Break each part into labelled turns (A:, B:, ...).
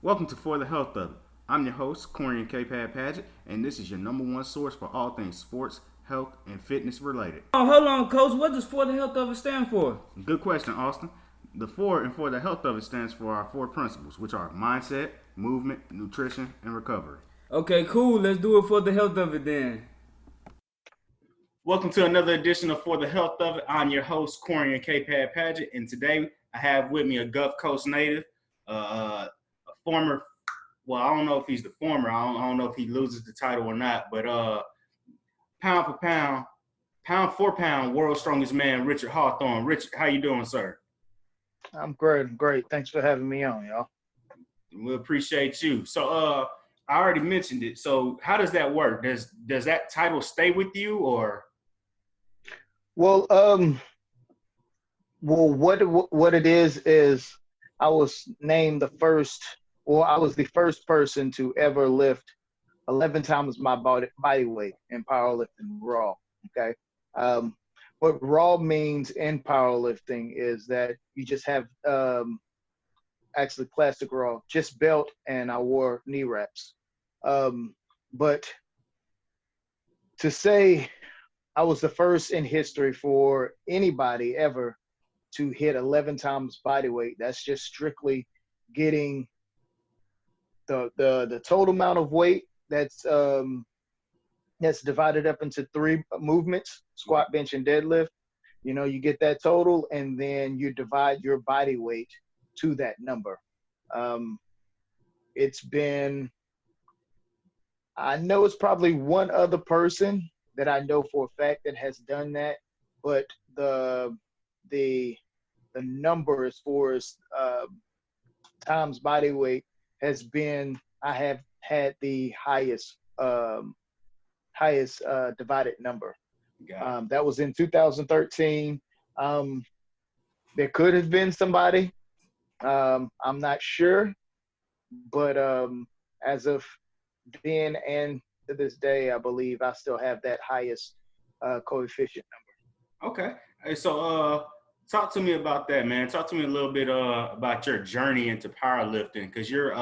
A: Welcome to For the Health of It. I'm your host, Corian K. Paget, and this is your number one source for all things sports, health, and fitness related.
B: Oh, hold on, Coach. What does For the Health of It stand for?
A: Good question, Austin. The four and For the Health of It stands for our four principles, which are mindset, movement, nutrition, and recovery.
B: Okay, cool. Let's do it for the health of it then.
A: Welcome to another edition of For the Health of It. I'm your host, Corian K. Paget, and today I have with me a Gulf Coast native, a former, well, I don't know if he's the former, I don't know if he loses the title or not, but pound for pound, pound for pound, world's strongest man, Richard Hawthorne. Richard, how you doing, sir?
C: I'm great. I'm great. Thanks for having me on, y'all.
A: We appreciate you. So, I already mentioned it. So, how does that work? Does that title stay with you, or?
C: Well, what it is I was named I was the first person to ever lift 11 times my body weight in powerlifting raw. Okay. What raw means in powerlifting is that you just have actually classic raw, just belt, and I wore knee wraps. But to say I was the first in history for anybody ever to hit 11 times body weight, that's just strictly getting the total amount of weight that's divided up into three movements: squat, bench, and deadlift. You get that total, and then you divide your body weight to that number. It's been, I know it's probably one other person that I know for a fact that has done that, but the number as far as times body weight has been, I have had the highest divided number. That was in 2013. There could have been somebody. I'm not sure, but as of then and to this day, I believe I still have that highest coefficient number.
A: Okay. Hey, so, talk to me about that, man. Talk to me a little bit about your journey into powerlifting, because you're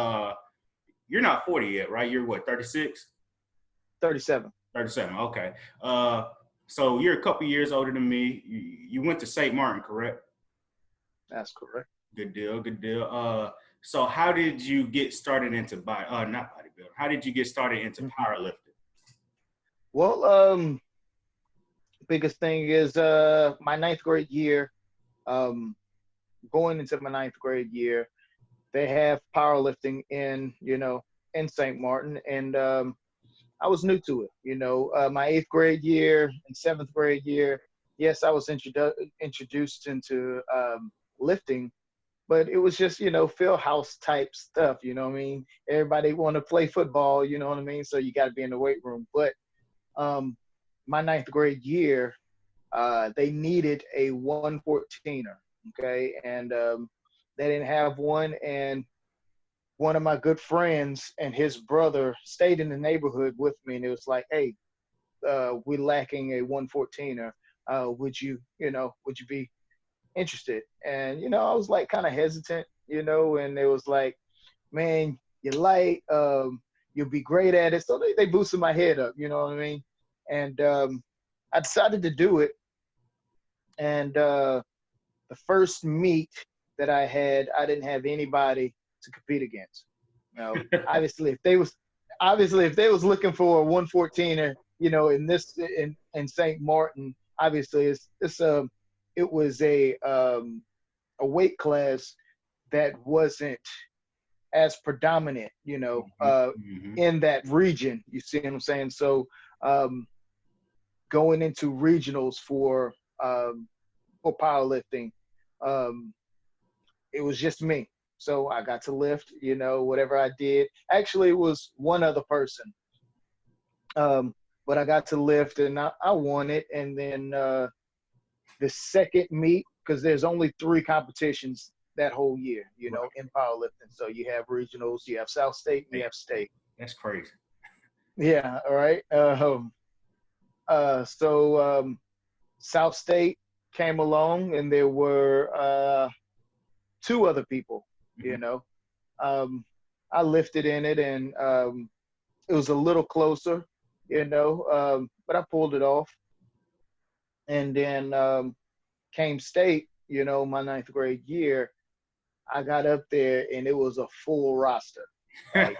A: not 40 yet, right? You're what, 36?
C: 37.
A: 37. Okay. So you're a couple years older than me. You went to St. Martin, correct?
C: That's correct.
A: Good deal. Good deal. So how did you get started into not bodybuilding? How did you get started into powerlifting?
C: Well, biggest thing is my ninth grade year. Going into my ninth grade year, they have powerlifting in St. Martin, and I was new to it. My eighth grade year and seventh grade year, yes, I was introduced into lifting, but it was just, field house type stuff. You know what I mean? Everybody want to play football. You know what I mean? So you got to be in the weight room. But my ninth grade year, they needed a 114er. Okay, and they didn't have one, and one of my good friends and his brother stayed in the neighborhood with me, and it was like, hey, we're lacking a 114er. Would you be interested? And I was like kind of hesitant, and it was like, man, you're light, you'll be great at it. So they boosted my head up, you know what I mean? And I decided to do it. And the first meet that I had, I didn't have anybody to compete against. Obviously, if they was looking for a 114er, in St. Martin, obviously it was a weight class that wasn't as predominant, in that region. You see what I'm saying? So going into regionals for powerlifting, it was just me. So I got to lift, whatever I did. Actually, it was one other person. But I got to lift, and I won it. And then the second meet, because there's only 3 competitions that whole year,
A: Right.
C: in powerlifting. So you have regionals, you have South State, and you have state.
A: That's crazy.
C: Yeah, all right. So South State came along, and there were 2 other people,
A: Mhm.
C: I lifted in it, and it was a little closer, but I pulled it off. And then came state, my ninth grade year, I got up there and it was a full roster. Like,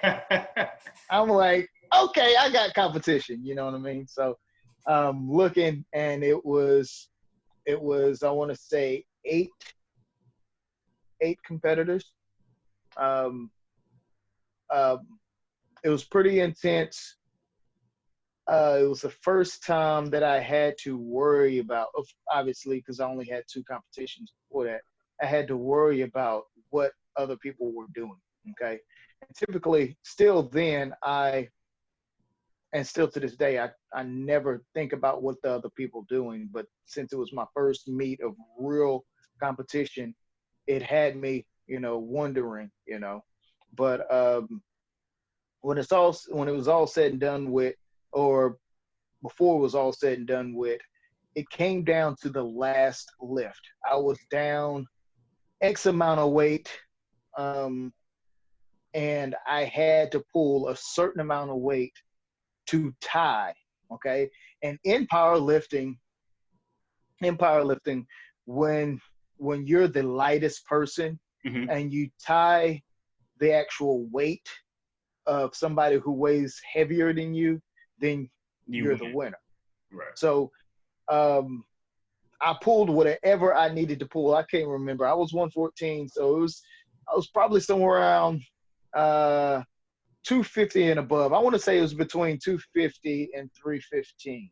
C: I'm like, okay, I got competition, you know what I mean? So looking, and it was, I want to say eight competitors. Um, it was pretty intense. It was the first time that I had to worry about, obviously, because I only had two competitions before that. I had to worry about what other people were doing. Okay. And typically, still then, and still to this day, I never think about what the other people doing. But since it was my first meet of real competition, it had me, wondering, But when it was all said and done with, or before it was all said and done with, it came down to the last lift. I was down X amount of weight, and I had to pull a certain amount of weight to tie. Okay, and in powerlifting, when you're the lightest person
A: Mm-hmm.
C: and you tie the actual weight of somebody who weighs heavier than you, then you're the winner.
A: Right.
C: So I pulled whatever I needed to pull. I can't remember. I was 114, so I was probably somewhere around 250 and above. I want to say it was between 250 and 315.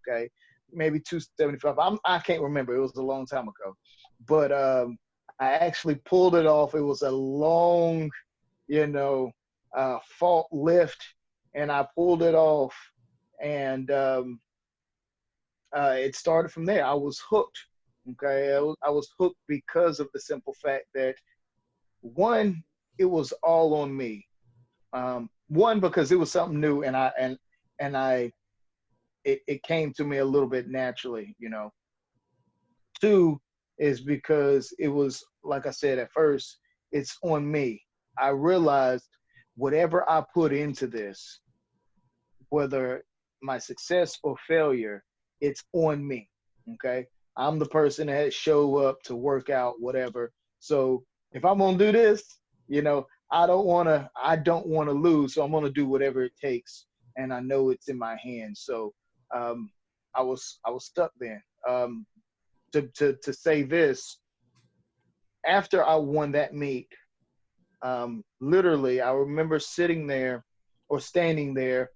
C: Okay, maybe 275. I can't remember. It was a long time ago, but I actually pulled it off. It was a long, fault lift, and I pulled it off, and it started from there. I was hooked. Okay, I was hooked because of the simple fact that, one, it was all on me. One, because it was something new, and it came to me a little bit naturally. Two is because it was, like I said at first, it's on me. I realized whatever I put into this, whether my success or failure, it's on me. Okay. I'm the person that show up to work out, whatever. So if I'm gonna do this, I don't wanna lose. So I'm gonna do whatever it takes. And I know it's in my hands. So I was stuck then. To say this, after I won that meet, literally I remember sitting there or standing there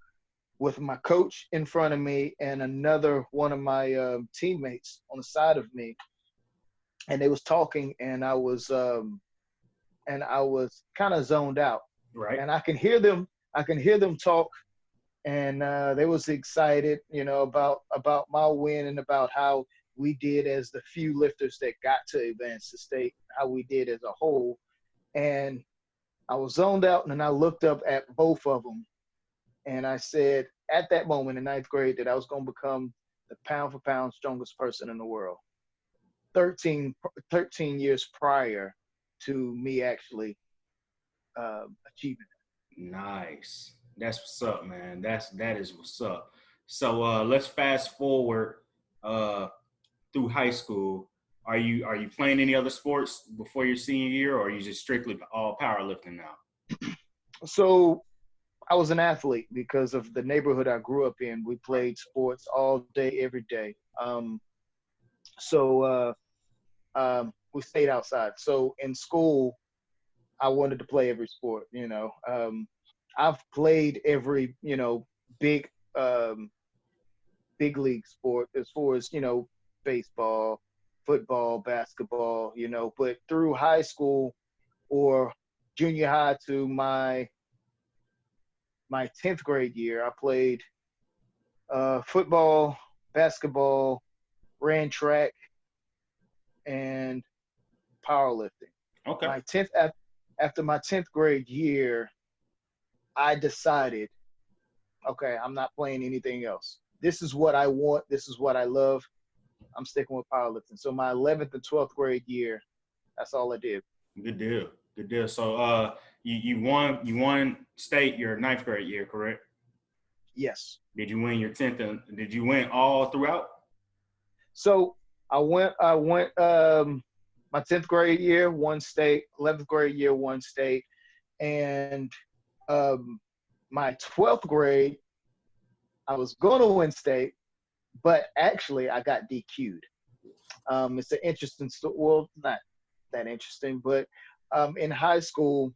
C: with my coach in front of me and another one of my teammates on the side of me, and they was talking, and I was kind of zoned out.
A: Right.
C: And I can hear them talk, and they was excited, about my win and about how we did as the few lifters that got to advance the state, how we did as a whole. And I was zoned out, and then I looked up at both of them, and I said at that moment in ninth grade that I was going to become the pound for pound strongest person in the world. 13 years prior to me actually achieving it.
A: Nice. That's what's up, man. That is what's up. So let's fast forward through high school. Are you playing any other sports before your senior year, or are you just strictly all powerlifting now?
C: So I was an athlete because of the neighborhood I grew up in. We played sports all day, every day. We stayed outside. So in school, I wanted to play every sport. I've played every big big league sport as far as baseball, football, basketball. But through high school or junior high to my 10th grade year, I played football, basketball, ran track, and powerlifting.
A: Okay.
C: After my 10th grade year, I decided, okay, I'm not playing anything else. This is what I want. This is what I love. I'm sticking with powerlifting. So my 11th and 12th grade year, that's all I did.
A: Good deal. Good deal. So you won state your ninth grade year, correct?
C: Yes.
A: Did you win your 10th? Did you win all throughout?
C: So I went my 10th grade year, one state, 11th grade year, one state, and my 12th grade, I was going to win state, but actually I got DQ'd. It's an interesting story. Well, not that interesting, but in high school,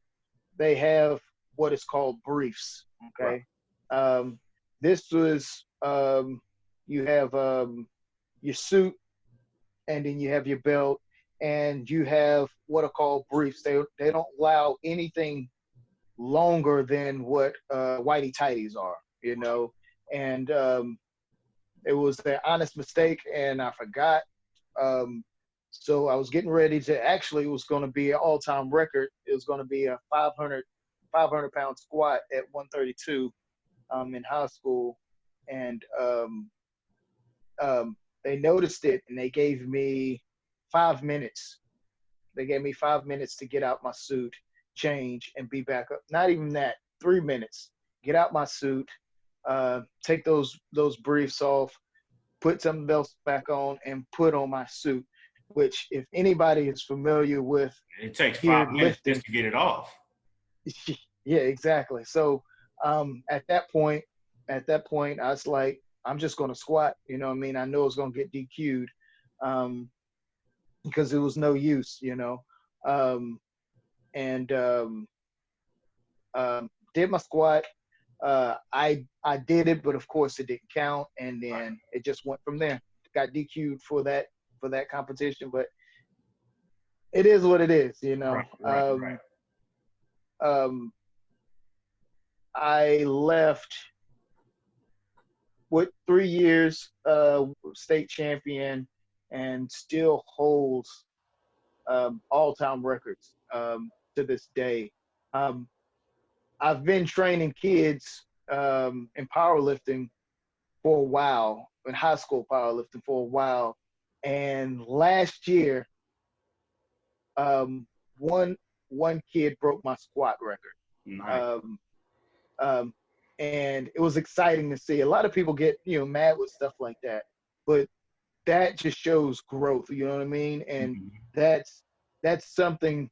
C: they have what is called briefs. Okay.
A: Right.
C: This was you have your suit, and then you have your belt, and you have what are called briefs. They don't allow anything longer than what whitey tighties are, you know. And it was an honest mistake, and I forgot. So I was getting ready to actually, it was going to be an all-time record. It was going to be a 500-pound squat at 132 in high school. And they noticed it, and they gave me 5 minutes. They gave me 5 minutes to get out my suit, change, and be back up. Not even that, 3 minutes. Get out my suit, take those briefs off, put something else back on, and put on my suit, which if anybody is familiar with
A: it takes 5 minutes
C: lifting,
A: just to get it off.
C: Yeah, exactly. So at that point, I was like, I'm just going to squat. You know what I mean? I know it's going to get DQ'd because it was no use, you know. And did my squat. I did it, but of course it didn't count. And then it just went from there. Got DQ'd for that competition, but it is what it is, you know.
A: Right.
C: I left with 3 years state champion and still holds all-time records to this day. I've been training kids in powerlifting for a while, in high school powerlifting for a while. And last year, one kid broke my squat record.
A: Nice.
C: And it was exciting to see. A lot of people get, you know, mad with stuff like that, but that just shows growth. You know what I mean? And that's something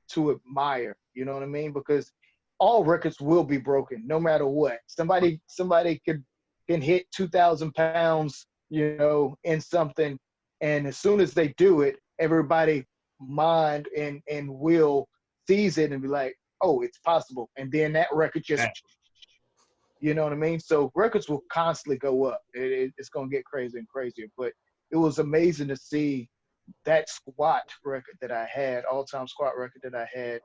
C: to admire. You know what I mean? Because all records will be broken, no matter what. Somebody can hit 2,000 pounds, you know, in something, and as soon as they do it, everybody mind and will sees it and be like, oh, it's possible. And then that record just, you know what I mean? So records will constantly go up. It's going to get crazier and crazier. But it was amazing to see that squat record that I had, all-time squat record that I had,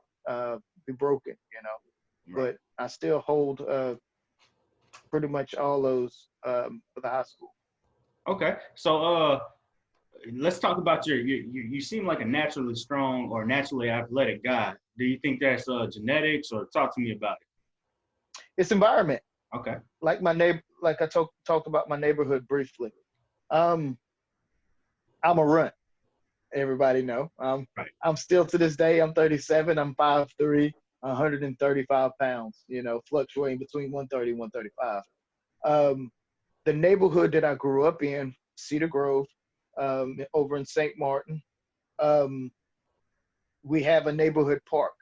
C: be broken, you know. Right. But I still hold pretty much all those for the high school.
A: Okay. So let's talk about you seem like a naturally strong or naturally athletic guy. Do you think that's genetics, or talk to me about it?
C: It's environment.
A: Okay.
C: Like my neighbor, like I talked about my neighborhood briefly. I'm a runt. Everybody know.
A: Right.
C: I'm still to this day. I'm 37. I'm 5'3", 135 pounds. You know, fluctuating between 130 and 135. The neighborhood that I grew up in, Cedar Grove, over in St. Martin, we have a neighborhood park.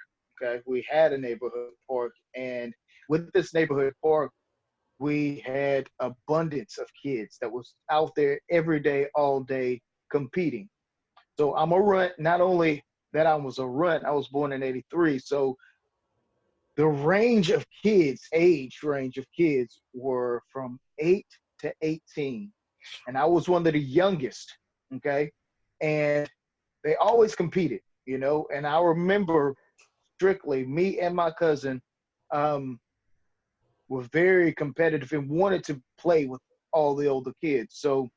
C: Okay, we had a neighborhood park, and with this neighborhood park, we had abundance of kids that was out there every day, all day, competing. So I'm a runt. Not only that I was a runt, I was born in '83. So the age range of kids were from 8 to 18. And I was one of the youngest, okay? And they always competed, you know? And I remember strictly, me and my cousin were very competitive and wanted to play with all the older kids. So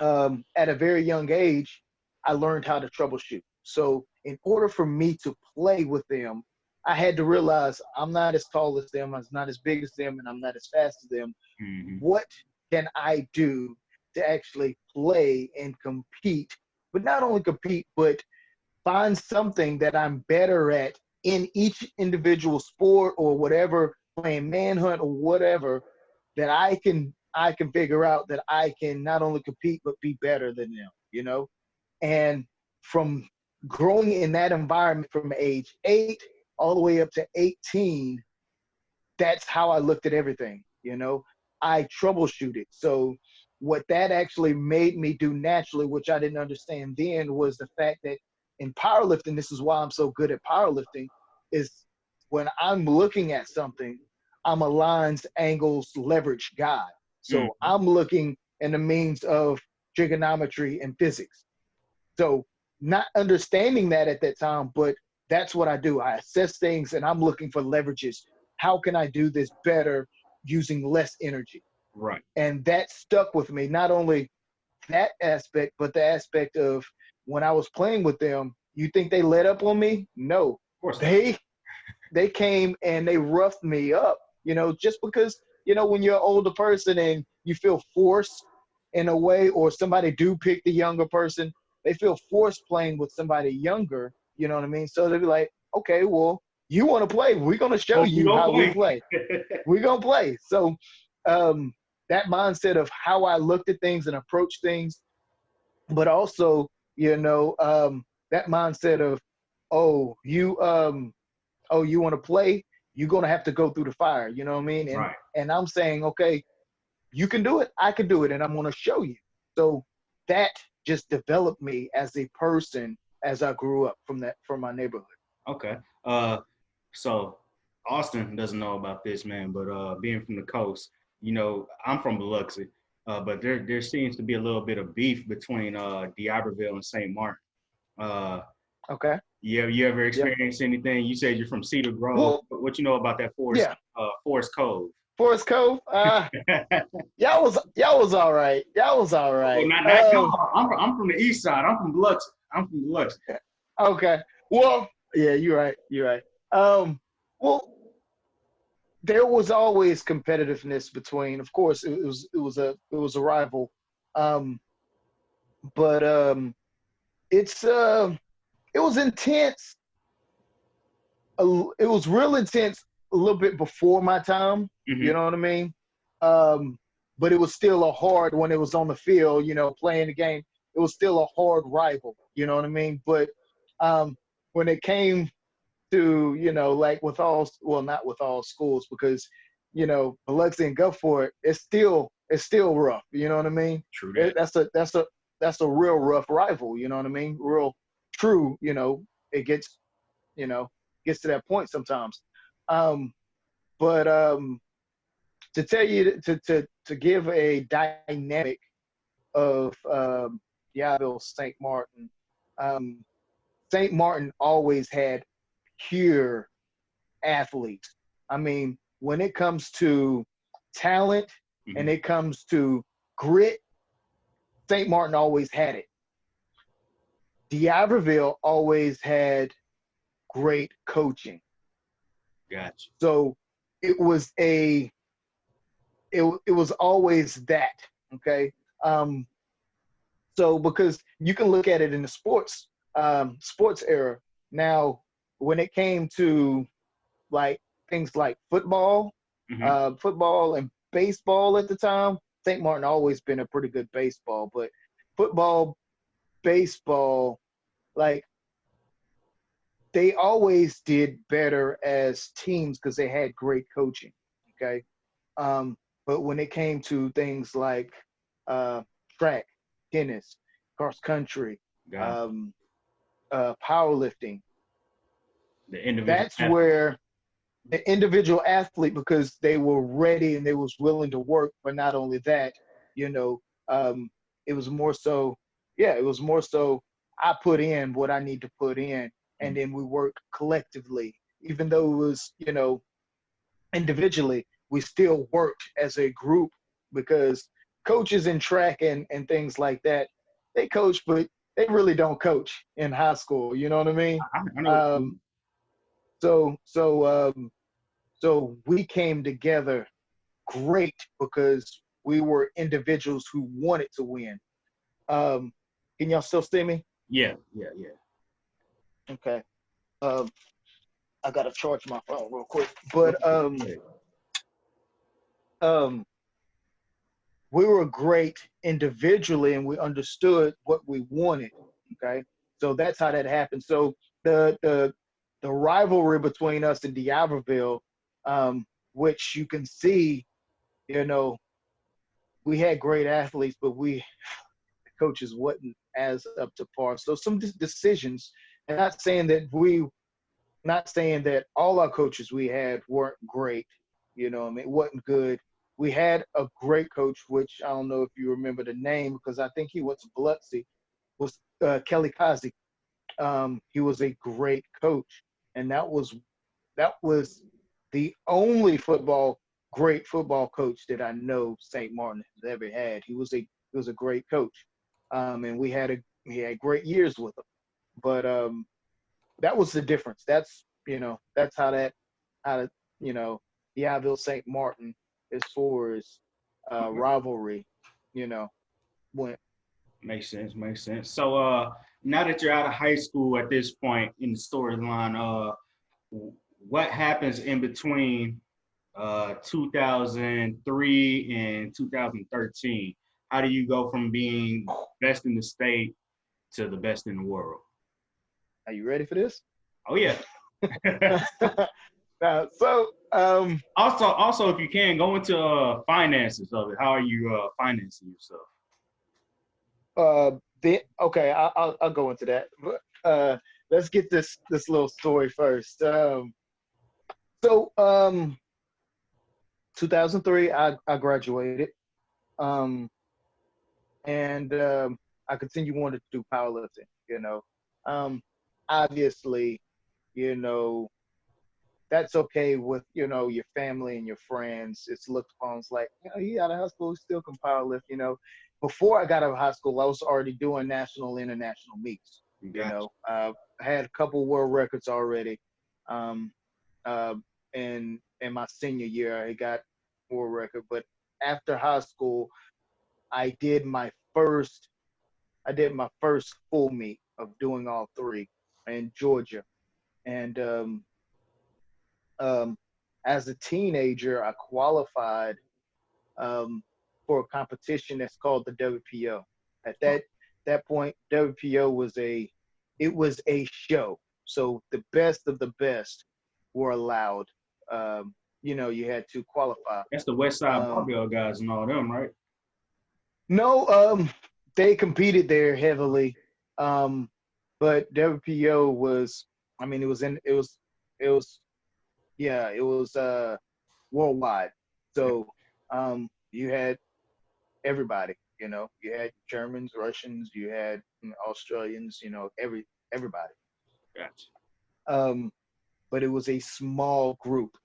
C: at a very young age, I learned how to troubleshoot. So in order for me to play with them, I had to realize I'm not as tall as them, I'm not as big as them, and I'm not as fast as them.
A: Mm-hmm.
C: What can I do to actually play and compete? But not only compete, but find something that I'm better at in each individual sport or whatever, playing manhunt or whatever, that I can figure out that I can not only compete but be better than them, you know? And from growing in that environment from age 8 all the way up to 18, that's how I looked at everything, you know? I troubleshooted. So what that actually made me do naturally, which I didn't understand then, was the fact that in powerlifting, this is why I'm so good at powerlifting, is when I'm looking at something, I'm a lines, angles, leverage guy. So I'm looking in the means of trigonometry and physics. So not understanding that at that time, but that's what I do. I assess things and I'm looking for leverages. How can I do this better using less energy?
A: Right.
C: And that stuck with me, not only that aspect, but the aspect of when I was playing with them, you think they let up on me? No.
A: Of course
C: They came and they roughed me up, you know, just because, you know, when you're an older person and you feel forced in a way, or somebody do pick the younger person, they feel forced playing with somebody younger, you know what I mean? So they'd be like, okay, well, you want to play, we're going to show you how we play. We're going to play. So that mindset of how I looked at things and approached things, but also, you know, that mindset of, you want to play, you're going to have to go through the fire, you know what I mean? And,
A: Right.
C: and I'm saying, okay, you can do it, I can do it, and I'm going to show you. So that just developed me as a person as I grew up from my neighborhood.
A: Okay. So Austin doesn't know about this, man, but being from the coast, you know, I'm from Biloxi, but there seems to be a little bit of beef between D'Iberville and St. Martin.
C: Okay.
A: You ever experienced anything? You said you're from Cedar Grove.
C: Well,
A: What you know about that Forest Cove?
C: Forest Cove. Y'all was all right. Y'all was all right.
A: Well, not y'all. I'm from the east side. I'm from Biloxi.
C: Okay. Well, yeah, you're right. You're right. Well, there was always competitiveness between. Of course, it was a rival. But it was intense. It was real intense a little bit before my time.
A: Mm-hmm.
C: You know what I mean? But it was still a hard when it was on the field. You know, playing the game, it was still a hard rival. You know what I mean? But when it came to, you know, like not with all schools, because, you know, Biloxi and Gulfport, it's still rough. You know what I mean?
A: True.
C: That's a real rough rival. You know what I mean? Real true. You know, it gets to that point sometimes. But to tell you to give a dynamic of D'Iberville St. Martin, St. Martin always had pure athletes. I mean, when it comes to talent and it comes to grit, St. Martin always had it. D'Iberville always had great coaching.
A: Gotcha.
C: So it was always that, okay? So because you can look at it in the sports era. Now, when it came to like things like football and baseball at the time, St. Martin always been a pretty good baseball, but football, baseball, like they always did better as teams because they had great coaching. Okay. But when it came to things like track, tennis, cross country, powerlifting, that's where the individual athlete, because they were ready and they was willing to work. But not only that, you know, it was more so I put in what I need to put in, and then we work collectively. Even though it was, you know, individually, we still worked as a group, because coaches in track and things like that, they coach, but they really don't coach in high school. You know what I mean?
A: I know.
C: So we came together great because we were individuals who wanted to win. Can y'all still see me?
A: Yeah.
C: Okay. I gotta charge my phone real quick. But we were great individually, and we understood what we wanted. Okay, so that's how that happened. So the rivalry between us and D'Iberville, which you can see, you know, we had great athletes, but the coaches wasn't as up to par. So some decisions, and not saying that all our coaches we had weren't great. You know, I mean, it wasn't good. We had a great coach, which I don't know if you remember the name because I think he went to Biloxi, was Kelly Kazi. He was a great coach, and that was the only great football coach that I know St. Martin has ever had. He was a great coach, and he had great years with him. But that was the difference. That's how D'Iberville St. Martin as far as rivalry, went.
A: Makes sense. Makes sense. So now that you're out of high school at this point in the storyline, what happens in between 2003 and 2013? How do you go from being best in the state to the best in the world?
C: Are you ready for this?
A: Oh yeah. Also, if you can go into finances of it, how are you financing yourself?
C: Okay, I'll go into that. But let's get this little story first. 2003, I graduated, and I continued wanting to do powerlifting. Obviously, that's okay with your family and your friends. It's looked upon as like, he out of high school, he still can powerlift. Before I got out of high school, I was already doing national, international meets. I had a couple world records already. In my senior year, I got world record. But after high school, I did my first full meet of doing all three in Georgia. And as a teenager, I qualified for a competition that's called the WPO. At that point, WPO was a show. So the best of the best were allowed. You had to qualify.
A: That's the West Side Barbell guys and all them, right?
C: No, they competed there heavily. But WPO was, it was worldwide. So you had everybody, you had Germans, Russians, you had Australians, everybody.
A: Gotcha.
C: But it was a small group.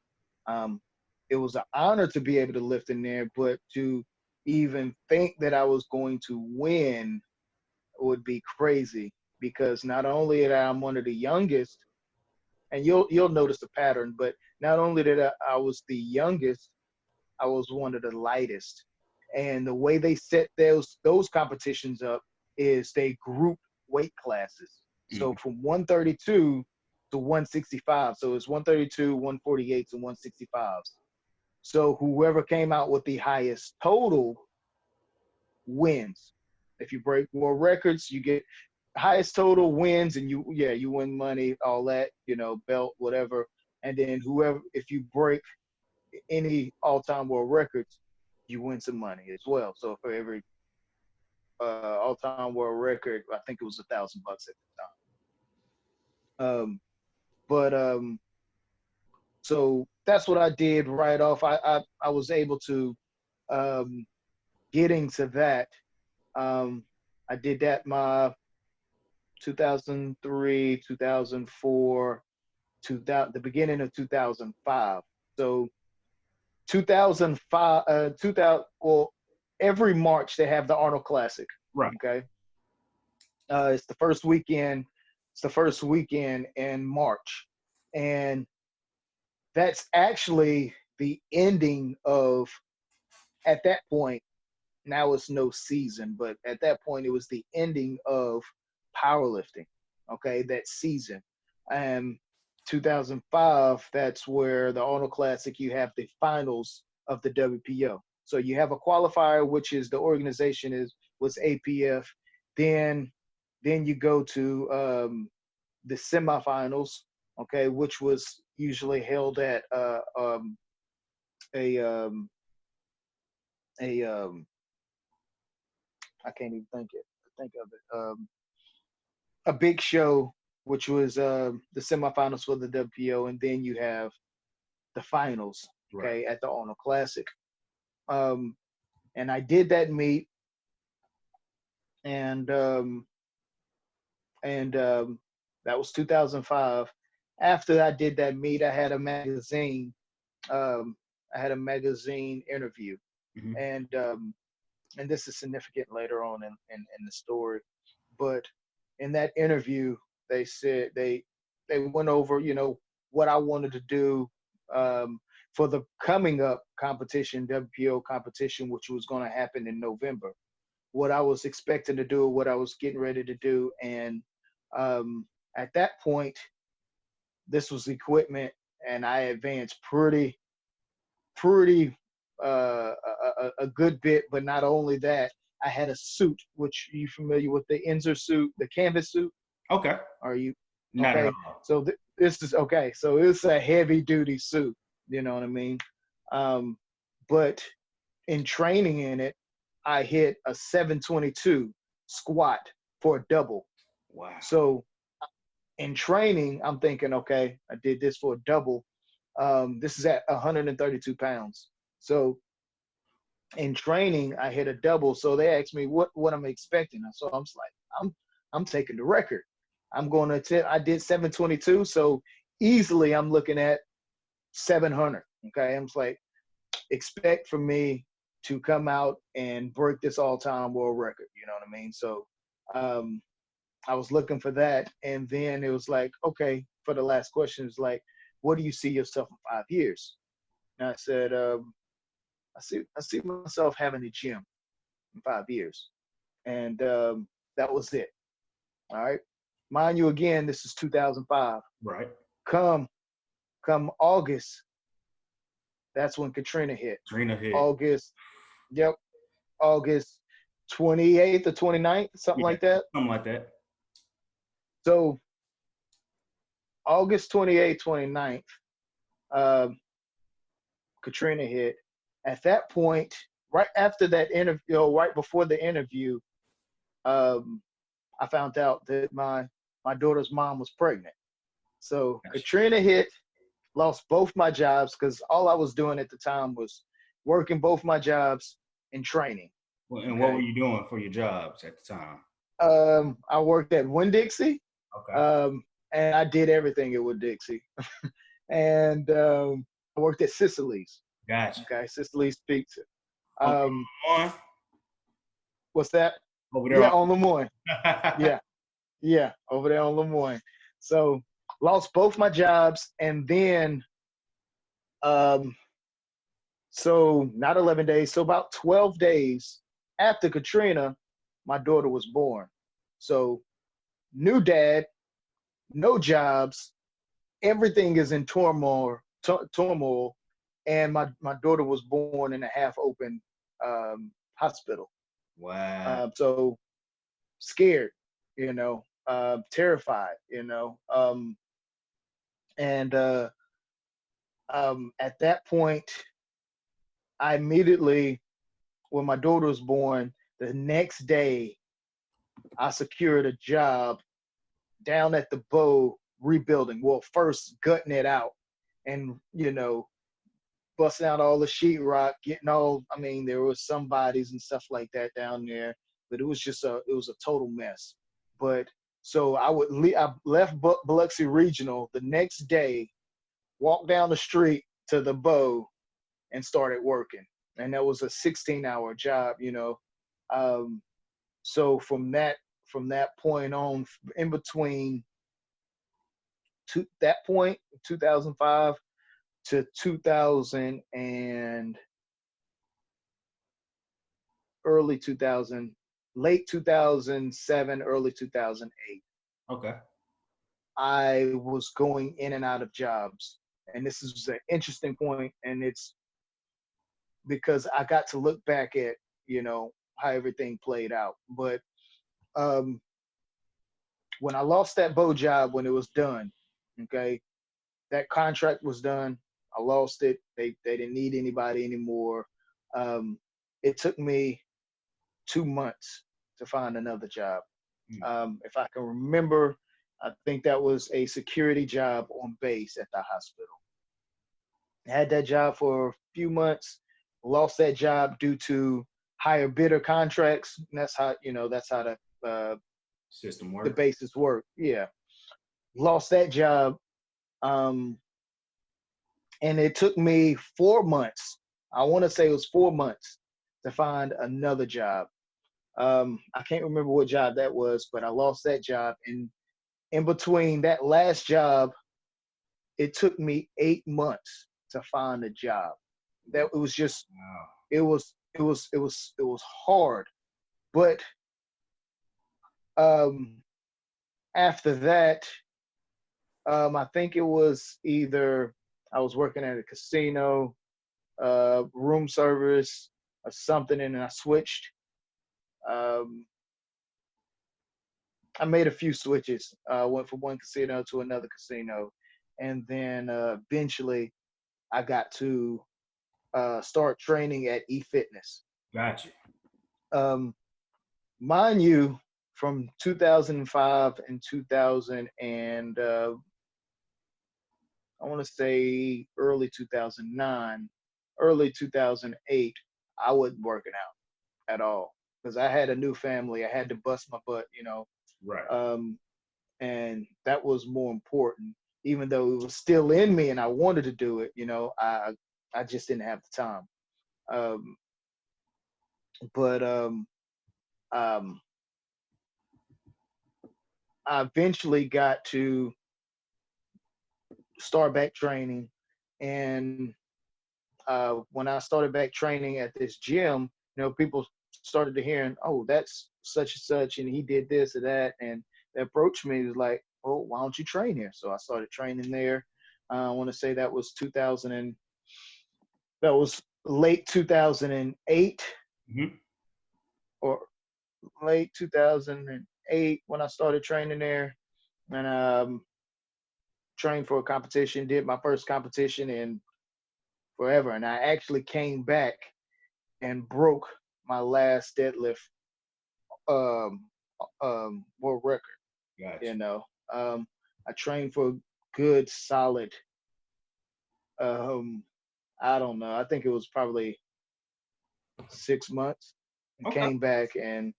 C: It was an honor to be able to lift in there, but to even think that I was going to win would be crazy, because not only that I'm one of the youngest, and you'll notice the pattern, but not only that I was the youngest, I was one of the lightest. And the way they set those competitions up is they group weight classes. So from 132 to 165. So it's 132, 148 and 165. So whoever came out with the highest total wins. If you break world records, you get highest total wins, and you win money, all that, belt, whatever. And then if you break any all-time world records, you win some money as well. So for every all-time world record, I think it was $1,000 at the time. So that's what I did right off. I was able to get into that. I did that my 2003, 2004, the beginning of 2005. So 2005, every March they have the Arnold Classic.
A: Right.
C: Okay. It's the first weekend. It's the first weekend in March, and that's actually the ending of. At that point, now it's no season, but at that point it was the ending of powerlifting. Okay, that season. 2005, that's where the Arnold Classic, you have the finals of the WPO. So you have a qualifier, which is the organization was APF. Then you go to the semifinals, okay, which was usually held at a I can't even think of it. A big show, which was the semifinals for the WPO, and then you have the finals, okay, at the Arnold Classic. And I did that meet, and that was 2005. After I did that meet, I had a magazine. I had a magazine interview,
A: Mm-hmm.
C: And this is significant later on in the story. But in that interview, they said they went over, what I wanted to do for the coming up competition, WPO competition, which was going to happen in November. What I was expecting to do, what I was getting ready to do, and at that point, this was equipment, and I advanced pretty a good bit. But not only that, I had a suit, which you familiar with the Enzer suit, the canvas suit?
A: Okay.
C: Are you
A: Not
C: okay?
A: at all.
C: So this is okay. So it's a heavy duty suit. You know what I mean? But in training in it, I hit a 722 squat for a double.
A: Wow.
C: So in training, I'm thinking, okay, I did this for a double. This is at 132 pounds. So in training, I hit a double. So they asked me what I'm expecting. So I'm just like, I'm taking the record. I'm going to attempt. I did 722. So easily I'm looking at 700. Okay. I'm just like, expect for me to come out and break this all-time world record. You know what I mean? So I was looking for that. And then it was like, okay, for the last question, it's like, what do you see yourself in 5 years? And I said, I see myself having a gym in 5 years. And that was it. All right. Mind you, again, this is 2005.
A: Right.
C: Come August, that's when Katrina hit.
A: Katrina hit.
C: August 28th or 29th, something like that.
A: Something like that.
C: So August 28th, 29th, Katrina hit. At that point, right after that interview, right before the interview, I found out that my daughter's mom was pregnant. So Katrina hit, lost both my jobs because all I was doing at the time was working both my jobs and training.
A: Well, and what were you doing for your jobs at the time?
C: I worked at Winn-Dixie.
A: Okay.
C: And I did everything at Winn-Dixie. And I worked at Sicily's.
A: Gotcha.
C: Okay, Sicily's Pizza.
A: On?
C: What's that?
A: Over there.
C: Yeah, on Lemoyne. Yeah, over there on Lemoyne. So lost both my jobs, and then so not 11 days, so about 12 days after Katrina, my daughter was born. So new dad, no jobs, everything is in turmoil, and my daughter was born in a half-open hospital.
A: Wow.
C: So scared, terrified, and at that point, I immediately, when my daughter was born, the next day, I secured a job down at the Bow rebuilding. Well, first gutting it out and, busting out all the sheetrock, there was some bodies and stuff like that down there, but it was a total mess. But so I left Biloxi Regional the next day, walked down the street to the Bow and started working. And that was a 16-hour job, So from that point on, in between that point, 2005 to 2000 and early 2000, late 2007, early 2008.
A: Okay.
C: I was going in and out of jobs. And this is an interesting point, and it's because I got to look back at, how everything played out. But um, when I lost that bow job, when it was done, okay, that contract was done. I lost it. They didn't need anybody anymore. Um, it took me 2 months to find another job. If I can remember, I think that was a security job on base at the hospital. I had that job for a few months, lost that job due to higher bidder contracts. And that's how,
A: System
C: the
A: work.
C: basis work. Yeah. Lost that job. And it took me 4 months. I want to say it was 4 months to find another job. I can't remember what job that was, but I lost that job. And in between that last job, it took me 8 months to find a job. That it was just,
A: Wow.
C: it was hard. But after that, I think it was either I was working at a casino, room service, or something, and I switched. I made a few switches. Went from one casino to another casino, and then eventually I got to start training at eFitness.
A: Gotcha.
C: Mind you, from 2005 and 2000 and I want to say early 2009, early 2008, I wasn't working out at all because I had a new family. I had to bust my butt,
A: Right.
C: And that was more important. Even though it was still in me and I wanted to do it, I just didn't have the time. Um, but I eventually got to start back training, and when I started back training at this gym, people started to hearing, oh, that's such and such, and he did this or that, and they approached me was like, oh, why don't you train here? So I started training there. I want to say that was that was late 2008
A: Mm-hmm.
C: or late 2008 when I started training there, and trained for a competition. Did my first competition in forever, and I actually came back and broke my last deadlift um, world record.
A: Gotcha.
C: I trained for a good solid. Um, I don't know. I think it was probably 6 months. And
A: Okay.
C: came back and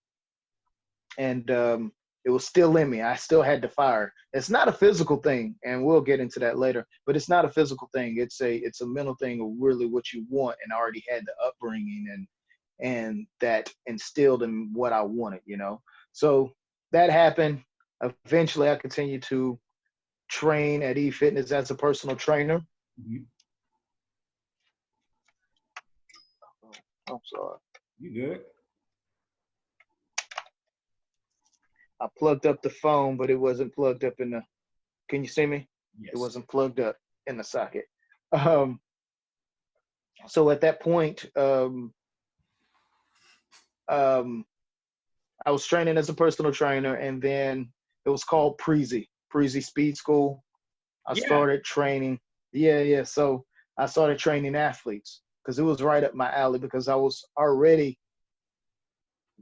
C: it was still in me. I still had the fire. It's not a physical thing, and we'll get into that later. But it's not a physical thing. It's a mental thing of really what you want. And I already had the upbringing and that instilled in what I wanted. So that happened. Eventually, I continued to train at eFitness as a personal trainer.
A: Mm-hmm.
C: I'm sorry.
A: You good?
C: I plugged up the phone, but it wasn't plugged up in the. Can you see me?
A: Yes.
C: It wasn't plugged up in the socket. So at that point, I was training as a personal trainer, and then it was called Prezi Speed School. I started training. Yeah. So I started training athletes because it was right up my alley because I was already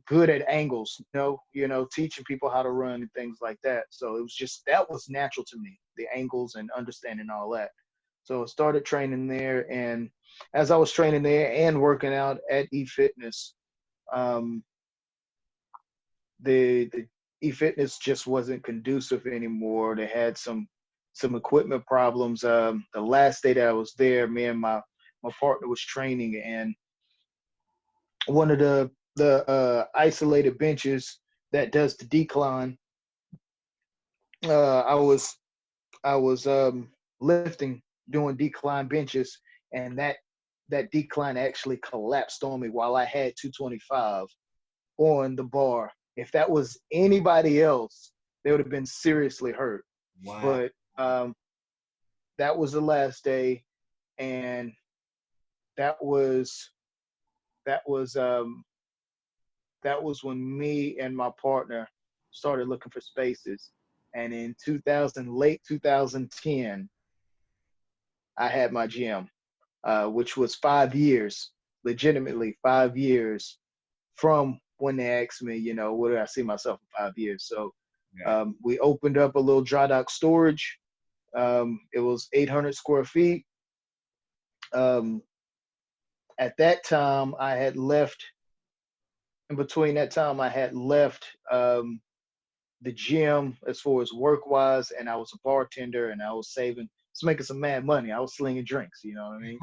C: good at angles, teaching people how to run and things like that. So it was just, that was natural to me, the angles and understanding all that. So I started training there. And as I was training there and working out at eFitness, the eFitness just wasn't conducive anymore. They had some equipment problems. The last day that I was there, me and my partner was training, and one of the isolated benches that does the decline, I was lifting, doing decline benches, and that decline actually collapsed on me while I had 225 on the bar. If that was anybody else, they would have been seriously hurt.
A: Wow.
C: But that was the last day, and that was that was um, that was when me and my partner started looking for spaces. And in late 2010, I had my gym, which was 5 years, legitimately 5 years from when they asked me, where do I see myself in 5 years? So
A: Yeah.
C: we opened up a little dry dock storage. It was 800 square feet. Um, at that time, I had left. In between that time, I had left the gym as far as work wise, and I was a bartender, and I was making some mad money. I was slinging drinks, you know what I mean?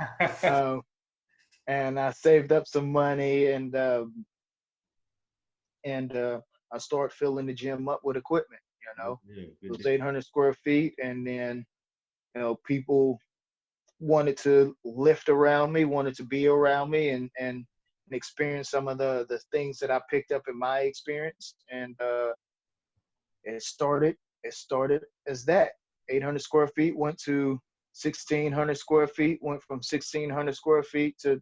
C: And I saved up some money, and I started filling the gym up with equipment. It was 800 square feet, and then people wanted to lift around me, wanted to be around me, and experience some of the things that I picked up in my experience. And it started as that. 800 square feet went to 1,600 square feet, went from 1,600 square feet to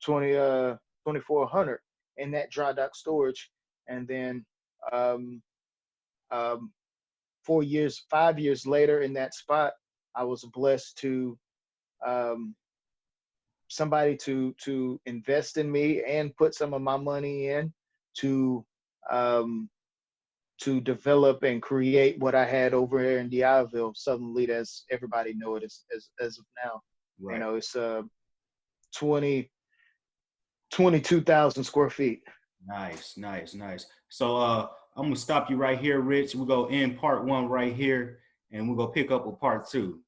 C: 2,400 in that dry dock storage. And then um, um, 5 years later in that spot, I was blessed to um, somebody to invest in me and put some of my money in to um, to develop and create what I had over here in Diaville, Southern Lead, as everybody know it as of now.
A: Right.
C: It's 22,000 square feet.
A: Nice. So I'm gonna stop you right here, Rich. We're gonna end part one right here, and we're gonna pick up with part two.